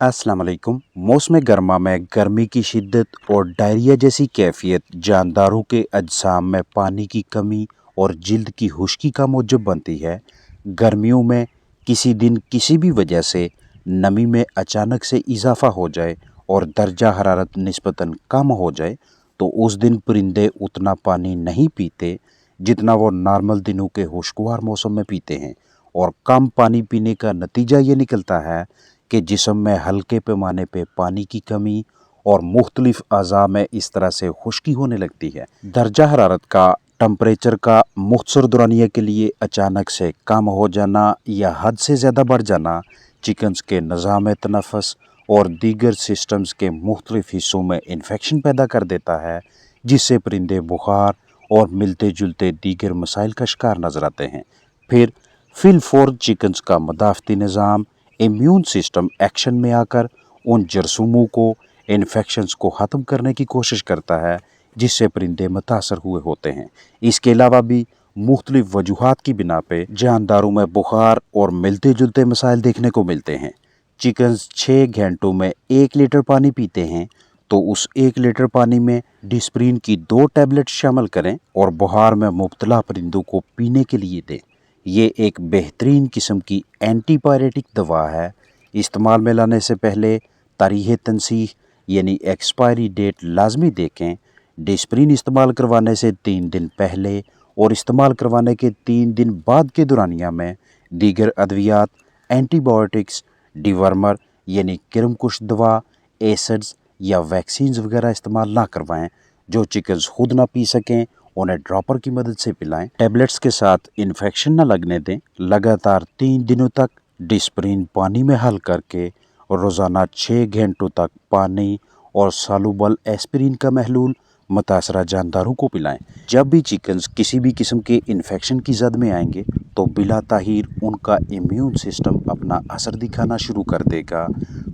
अस्सलाम वालेकुम। मौसम गर्मा में गर्मी की शिद्दत और डायरिया जैसी कैफियत जानदारों के अजसाम में पानी की कमी और जिल्द की खुश्की का मूजब बनती है। गर्मियों में किसी दिन किसी भी वजह से नमी में अचानक से इजाफा हो जाए और दर्जा हरारत निस्बतन कम हो जाए तो उस दिन परिंदे उतना पानी नहीं पीते जितना वो नॉर्मल दिनों के खुशगवार मौसम में पीते हैं। और कम पानी पीने का नतीजा ये निकलता है कि जिस्म में हल्के पैमाने पे पानी की कमी और मुख्तलिफ अज़ा में इस तरह से खुश्की होने लगती है। दर्जा हरारत का टम्परेचर का मुख्तसर दौरानिया के लिए अचानक से कम हो जाना या हद से ज़्यादा बढ़ जाना चिकन्स के निज़ाम तनफ़ुस और दीगर सिस्टम्स के मुख्तलिफ हिस्सों में इन्फेक्शन पैदा कर देता है, जिससे परिंदे बुखार और मिलते जुलते दीगर मसाइल का शिकार नजर आते हैं। फिर फिलफोर चिकन्स का मदाफ़ती निज़ाम इम्यून सिस्टम एक्शन में आकर उन जरसूमों को इन्फेक्शंस को ख़त्म करने की कोशिश करता है, जिससे परिंदे मुतासर हुए होते हैं। इसके अलावा भी मुख्तलिफ वजूहात की बिना पे जानदारों में बुखार और मिलते जुलते मसाइल देखने को मिलते हैं। चिकन्स 6 घंटों में 1 लीटर पानी पीते हैं, तो उस 1 लीटर पानी में डिस्प्रिन की 2 टैबलेट शामिल करें और बुखार में मुब्तला परिंदों को पीने के लिए दें। ये एक बेहतरीन किस्म की एंटीपायरेटिक दवा है। इस्तेमाल में लाने से पहले तारीख़ तनसीह यानी एक्सपायरी डेट लाजमी देखें। डिस्प्रिन इस्तेमाल करवाने से 3 दिन पहले और इस्तेमाल करवाने के 3 दिन बाद के दौरानिया में दीगर अद्वियात, एंटीबायोटिक्स, डिवर्मर यानी किरमकुश दवा, एसिड्स या वैक्सीन्स वगैरह इस्तेमाल ना करवाएं। जो चिकन्स खुद ना पी सकें उन्हें ड्रॉपर की मदद से पिलाएं। टैबलेट्स के साथ इन्फेक्शन न लगने दें। लगातार 3 दिनों तक डिस्प्रिन पानी में हल करके रोज़ाना 6 घंटों तक पानी और सालुबल एस्पिरिन का महलूल मुतासरा जानदारों को पिलाएं। जब भी चिकन्स किसी भी किस्म के इन्फेक्शन की जद में आएंगे तो बिला ताहीर उनका इम्यून सिस्टम अपना असर दिखाना शुरू कर देगा।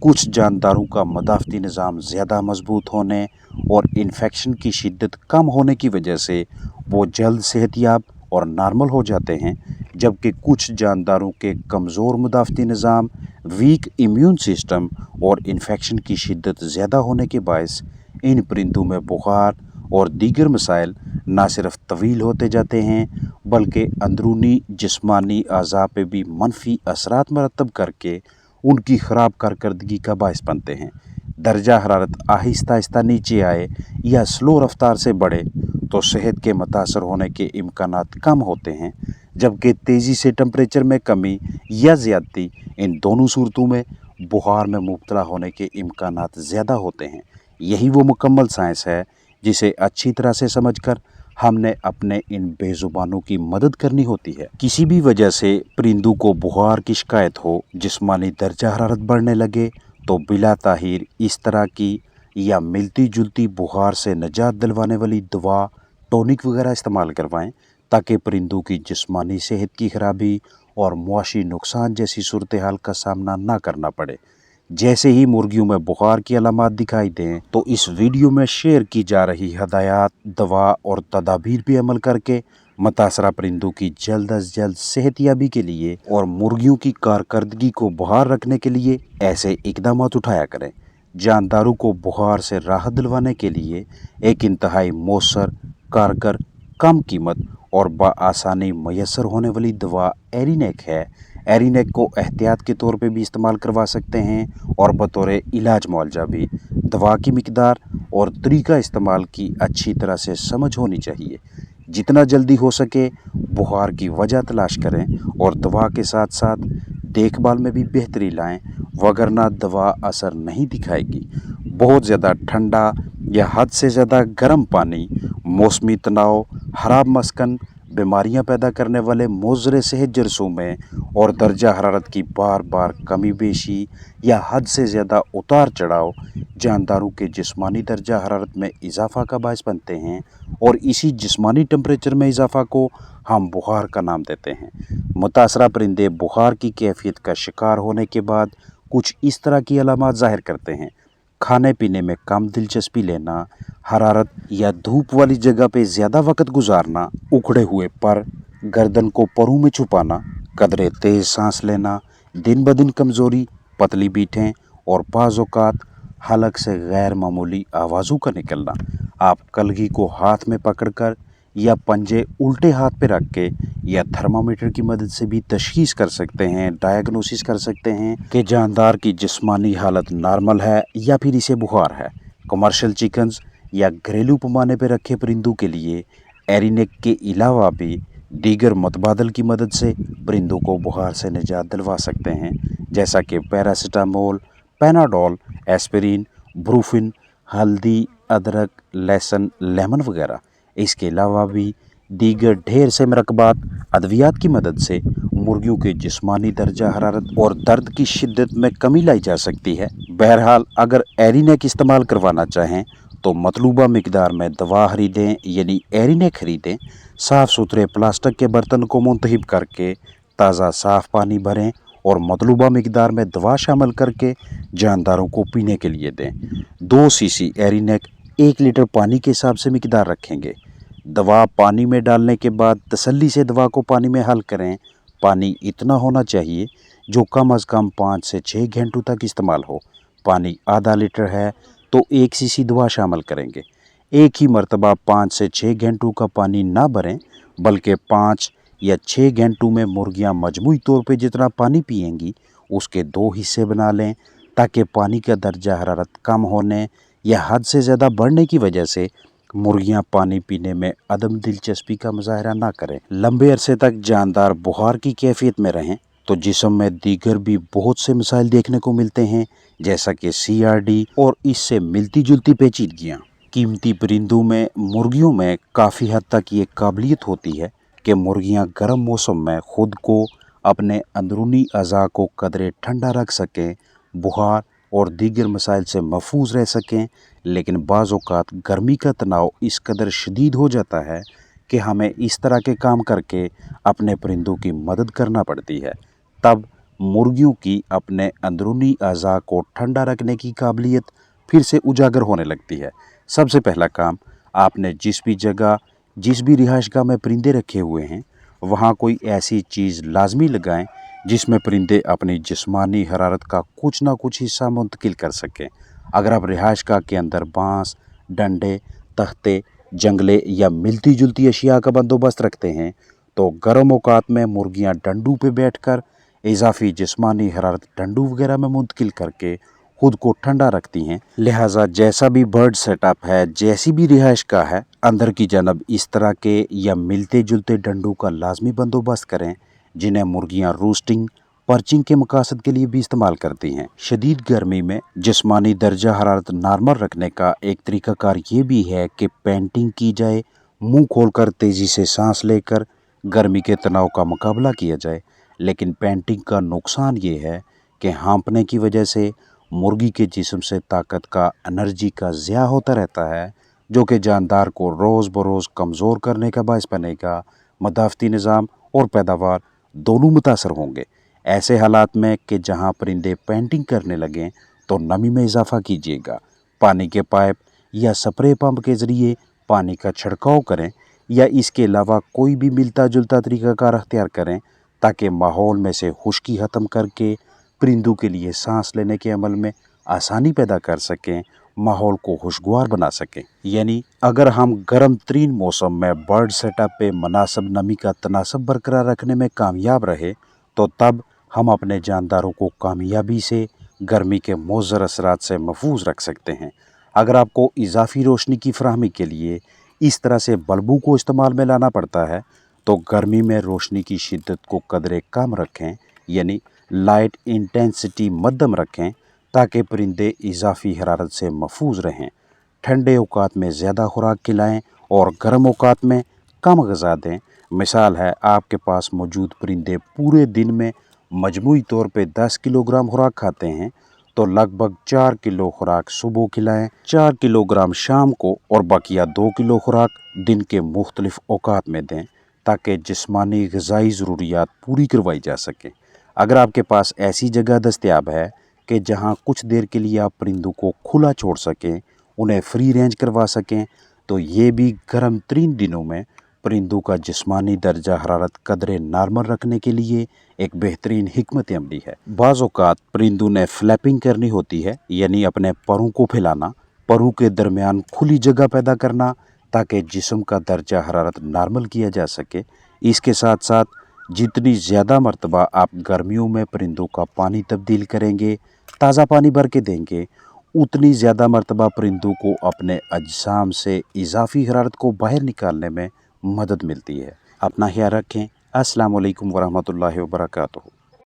कुछ जानदारों का मदाफ़ती निज़ाम ज़्यादा मजबूत होने और इन्फेक्शन की शिद्दत कम होने की वजह से वो जल्द सेहतियाब और नॉर्मल हो जाते हैं, जबकि कुछ जानदारों के कमज़ोर मदाफ़ती निज़ाम, वीक इम्यून सिस्टम और इन्फेक्शन की शिद्दत ज़्यादा होने के बायस इन परिंदों में बुखार और दीगर मसाइल न सिर्फ तवील होते जाते हैं बल्कि अंदरूनी जिस्मानी अज़ा पे भी मनफी असरात मरतब करके उनकी ख़राब कारकर्दगी का बायस बनते हैं। दर्जा हरारत आहिस्ता आहिस्ता नीचे आए या स्लो रफ्तार से बढ़े तो सेहत के मुतासर होने के इम्कानात कम होते हैं, जबकि तेज़ी से टेम्परेचर में कमी या ज़्यादती इन दोनों सूरतों में बुखार में मुब्तला होने के इम्कानात ज़्यादा होते हैं। यही वो मुकम्मल साइंस है जिसे अच्छी तरह से समझकर हमने अपने इन बेजुबानों की मदद करनी होती है। किसी भी वजह से परिंदों को बुखार की शिकायत हो, जिस्मानी दर्जा हरारत बढ़ने लगे तो बिला ताहीर इस तरह की या मिलती जुलती बुखार से निजात दिलवाने वाली दवा, टॉनिक वगैरह इस्तेमाल करवाएं, ताकि परिंदों की जिस्मानी सेहत की खराबी और मुआशी नुकसान जैसी सूरत हाल का सामना ना करना पड़े। जैसे ही मुर्गियों में बुखार की अलामात दिखाई दें तो इस वीडियो में शेयर की जा रही हदायत, दवा और तदाबीर भी अमल करके मुतासरा परिंदों की जल्द अज जल्द सेहतियाबी के लिए और मुर्गियों की कारकर्दगी को बहाल रखने के लिए ऐसे इकदाम उठाया करें। जानदारों को बुखार से राहत दिलवाने के लिए एक इंतहाई मौसर, कारगर, कम कीमत और बआसानी मैसर होने वाली दवा एरिनेक है। एरिनेक को एहतियात के तौर पे भी इस्तेमाल करवा सकते हैं और बतौर इलाज मुआवजा भी। दवा की मिकदार और तरीका इस्तेमाल की अच्छी तरह से समझ होनी चाहिए। जितना जल्दी हो सके बुखार की वजह तलाश करें और दवा के साथ साथ देखभाल में भी बेहतरी लाएं, वगरना दवा असर नहीं दिखाएगी। बहुत ज़्यादा ठंडा या हद से ज़्यादा गर्म पानी, मौसमी तनाव, खराब मस्कन, बीमारियां पैदा करने वाले मोज़रे सेहत जरसूमें और दर्जा हरारत की बार बार कमी बेशी या हद से ज़्यादा उतार चढ़ाव जानदारों के जिस्मानी दर्जा हरारत में इजाफ़ा का बायस बनते हैं और इसी जिस्मानी टेम्परेचर में इजाफ़ा को हम बुखार का नाम देते हैं। मुतासरा परिंदे बुखार की कैफियत का शिकार होने के बाद कुछ इस तरह की अलामात ज़ाहिर करते हैं: खाने पीने में कम दिलचस्पी लेना, हरारत या धूप वाली जगह पे ज़्यादा वक्त गुजारना, उखड़े हुए पर, गर्दन को परों में छुपाना, कदरे तेज़ सांस लेना, दिन ब दिन कमज़ोरी, पतली बीठें और बाज़ औक़ात हलक से गैर मामूली आवाज़ों का निकलना। आप कलगी को हाथ में पकड़कर या पंजे उल्टे हाथ पे रख के या थर्मामीटर की मदद से भी तशख़ीस कर सकते हैं, डायग्नोसिस कर सकते हैं कि जानदार की जिस्मानी हालत नॉर्मल है या फिर इसे बुखार है। कमर्शियल चिकन्स या घरेलू पैमाने पर रखे परिंदों के लिए एरिनेक के अलावा भी दीगर मतबादल की मदद से परिंदों को बुखार से निजात दिलवा सकते हैं, जैसा कि पैरासीटामोल, पैनाडोल, एस्पिरिन, ब्रूफिन, हल्दी, अदरक, लहसुन, लेमन वगैरह। इसके अलावा भी दीगर ढेर से मरकबात अद्वियात की मदद से मुर्गियों के जिस्मानी दर्जा हरारत और दर्द की शिद्दत में कमी लाई जा सकती है। बहरहाल, अगर एरिनेक इस्तेमाल करवाना चाहें तो मतलूबा मिकदार में दवा खरीदें, यानी एरिनेक खरीदें। साफ़ सुथरे प्लास्टिक के बर्तन को मुंतहिब करके ताज़ा साफ़ पानी भरें और मतलूबा मिकदार में दवा शामिल करके जानदारों को पीने के लिए दें। 2 सीसी एरिनेक 1 लीटर पानी के हिसाब से मिकदार रखेंगे। दवा पानी में डालने के बाद तसल्ली से दवा को पानी में हल करें। पानी इतना होना चाहिए जो कम अज़ कम 5 से 6 घंटों तक इस्तेमाल हो। पानी आधा लीटर है तो 1 सीसी दवा शामिल करेंगे। एक ही मरतबा 5 से 6 घंटों का पानी ना भरें, बल्कि 5 या 6 घंटों में मुर्गियां मजमूई तौर पे जितना पानी पिएंगी उसके 2 हिस्से बना लें, ताकि पानी का दर्जा हरारत कम होने या हद से ज़्यादा बढ़ने की वजह से मुर्गियां पानी पीने में अदम दिलचस्पी का मुजाहरा ना करें। लंबे अरसे तक जानदार बुखार की कैफियत में रहें तो जिस्म में दीगर भी बहुत से मसाइल देखने को मिलते हैं, जैसा कि CRD और इससे मिलती जुलती पेचीदगियाँ। कीमती परिंदों में मुर्गियों में काफ़ी हद तक ये काबिलियत होती है कि मुर्गियां गर्म मौसम में ख़ुद को, अपने अंदरूनी अज़ा को कदरे ठंडा रख सकें, बुखार और दीगर मसाइल से महफूज रह सकें। लेकिन बाज़ औक़ात गर्मी का तनाव इस कदर शदीद हो जाता है कि हमें इस तरह के काम करके अपने परिंदों की मदद करना पड़ती है। तब मुर्गियों की अपने अंदरूनी अज़ा को ठंडा रखने की काबिलियत फिर से उजागर होने लगती है। सबसे पहला काम, आपने जिस भी जगह, जिस भी रिहाइशगाह में परिंदे रखे हुए हैं, वहाँ कोई ऐसी चीज़ लाजमी लगाएं जिसमें परिंदे अपनी जिस्मानी हरारत का कुछ ना कुछ हिस्सा मुंतकिल कर सकें। अगर आप रिहाइशगाह के अंदर बांस, डंडे, तख्ते, जंगले या मिलती जुलती अशिया का बंदोबस्त रखते हैं तो गर्म औक़ात में मुर्गियां डंडू पे बैठकर इजाफी जिस्मानी हरारत डंडू वगैरह में मुंतकिल करके खुद को ठंडा रखती हैं। लिहाजा जैसा भी बर्ड सेटअप है, जैसी भी रिहाइशगाह है, अंदर की जानब इस तरह के या मिलते जुलते डंडू का लाजमी बंदोबस्त करें, जिन्हें मुर्गियां रोस्टिंग, पर्चिंग के मकासद के लिए भी इस्तेमाल करती हैं। शदीद गर्मी में जिस्मानी दर्जा हरारत नॉर्मल रखने का एक तरीक़ाकार ये भी है कि पेंटिंग की जाए, मुंह खोलकर तेज़ी से सांस लेकर गर्मी के तनाव का मुकाबला किया जाए। लेकिन पेंटिंग का नुकसान ये है कि हाँफने की वजह से मुर्गी के जिस्म से ताकत का, एनर्जी का ज़िया होता रहता है, जो कि जानदार को रोज़ बरोज़ कमज़ोर करने का बायस बनेगा। मदाफ़ती निज़ाम और पैदावार दोनों मुतासर होंगे। ऐसे हालात में कि जहां परिंदे पेंटिंग करने लगें तो नमी में इजाफ़ा कीजिएगा। पानी के पाइप या स्प्रे पंप के ज़रिए पानी का छिड़काव करें या इसके अलावा कोई भी मिलता जुलता तरीक़ाकार अख्तियार करें, ताकि माहौल में से खुश्की ख़त्म करके परिंदों के लिए सांस लेने के अमल में आसानी पैदा कर सकें, माहौल को खुशगवार बना सकें। यानी अगर हम गर्म तरीन मौसम में बर्ड सेटअप पे मुनासिब नमी का तनासब बरकरार रखने में कामयाब रहे तो तब हम अपने जानदारों को कामयाबी से गर्मी के मुज़र असरात से महफूज रख सकते हैं। अगर आपको इजाफी रोशनी की फराहमी के लिए इस तरह से बल्बों को इस्तेमाल में लाना पड़ता है तो गर्मी में रोशनी की शिद्दत को कदरे कम रखें, यानी लाइट इंटेंसिटी मध्यम रखें, ताकि परिंदे इजाफी हरारत से महफूज रहें। ठंडे औक़ात में ज़्यादा खुराक खिलाएं और गर्म औक़ात में कम ग़िज़ा दें। मिसाल है, आपके पास मौजूद परिंदे पूरे दिन में मजमूई तौर पे 10 किलोग्राम खुराक खाते हैं तो लगभग 4 किलो खुराक सुबह खिलाएं, 4 किलोग्राम शाम को और बकिया 2 किलो खुराक दिन के मुख्तलिफ औक़ात में दें, ताकि जिस्मानी ग़िज़ाई ज़रूरियात पूरी करवाई जा सकें। अगर आपके पास ऐसी जगह दस्तयाब है कि जहां कुछ देर के लिए आप परिंदों को खुला छोड़ सकें, उन्हें फ्री रेंज करवा सकें, तो ये भी गर्म तरीन दिनों में پرندوں کا جسمانی درجہ حرارت قدرے نارمل رکھنے کے لیے ایک بہترین حکمت عملی ہے۔ بعض اوقات پرندوں نے فلیپنگ کرنی ہوتی ہے، یعنی اپنے پروں کو پھیلانا، پروں کے درمیان کھلی جگہ پیدا کرنا تاکہ جسم کا درجہ حرارت نارمل کیا جا سکے۔ اس کے ساتھ ساتھ جتنی زیادہ مرتبہ آپ گرمیوں میں پرندوں کا پانی تبدیل کریں گے، تازہ پانی بھر کے دیں گے، اتنی زیادہ مرتبہ پرندوں کو اپنے اجسام سے اضافی حرارت کو باہر نکالنے میں مدد ملتی ہے۔ اپنا خیال رکھیں۔ السلام علیکم ورحمۃ اللہ وبرکاتہ۔